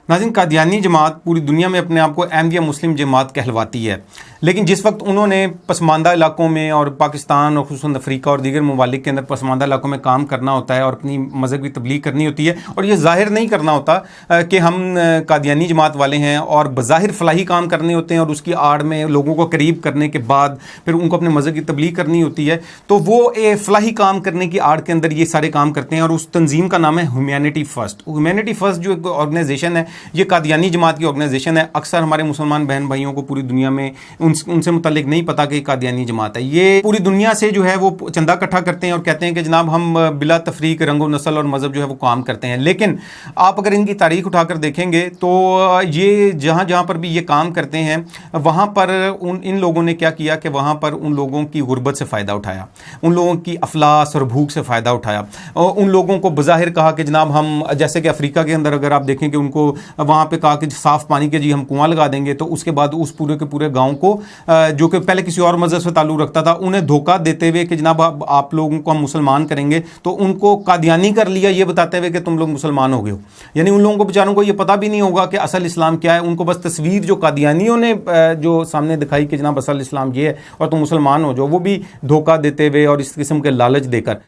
नाज़रीन, कादियानी जमात पूरी दुनिया में अपने आप को अहमदिया मुस्लिम जमात कहलवाती है, लेकिन जिस वक्त उन्होंने पसमानदा इलाकों में और पाकिस्तान और खुसूसन अफ्रीका और दीगर ममालिक के अंदर पसमानदा इलाकों में काम करना होता है और अपनी मज़हब की तबलीग करनी होती है और ये ज़ाहिर नहीं करना होता कि हम कादियानी जमात वाले हैं और बज़ाहिर फलाही काम करने होते हैं और उसकी आड़ में लोगों को करीब करने के बाद फिर उनको अपने मज़हब की तबलीग करनी होती है, तो वो फलाही काम करने की आड़ के अंदर ये सारे काम करते हैं। और उस तंजीम का नाम है ह्यूमैनिटी फ़र्स्ट। ह्यूमैनिटी फ़र्स्ट जो एक ऑर्गेनाइजेशन है, ये कादियानी जमात की ऑर्गेनाइजेशन है। अक्सर हमारे मुसलमान बहन भाइयों को पूरी दुनिया में उनसे मुतल्लिक नहीं पता कि कादियानी जमात है। ये पूरी दुनिया से जो है वो चंदा इकट्ठा करते हैं और कहते हैं कि जनाब हम बिला तफरीक रंगो नस्ल और मज़हब जो है वो काम करते हैं। लेकिन आप अगर इनकी तारीख उठाकर देखेंगे तो ये जहाँ जहाँ पर भी ये काम करते हैं वहाँ पर इन लोगों ने क्या किया कि वहाँ पर उन लोगों की गुर्बत से फ़ायदा उठाया, उन लोगों की अफलास और भूख से फ़ायदा उठाया और उन लोगों को बज़ाहिर कहा कि जनाब हम, जैसे कि अफ्रीका के अंदर अगर आप देखें कि उनको वहाँ पे कहा कि साफ़ पानी के जी हम कुआं लगा देंगे, तो उसके बाद उस पूरे के पूरे गांव को जो कि पहले किसी और मज़हब से ताल्लुक़ रखता था उन्हें धोखा देते हुए कि जनाब आप लोगों को हम मुसलमान करेंगे, तो उनको कादियानी कर लिया ये बताते हुए कि तुम लोग मुसलमान हो गए हो। यानी उन लोगों को बेचारों को ये पता भी नहीं होगा कि असल इस्लाम क्या है। उनको बस तस्वीर जो कादियानियों ने जो सामने दिखाई कि जनाब असल इस्लाम ये है और तुम मुसलमान हो जाओ, वो भी धोखा देते हुए और इस किस्म के लालच देकर।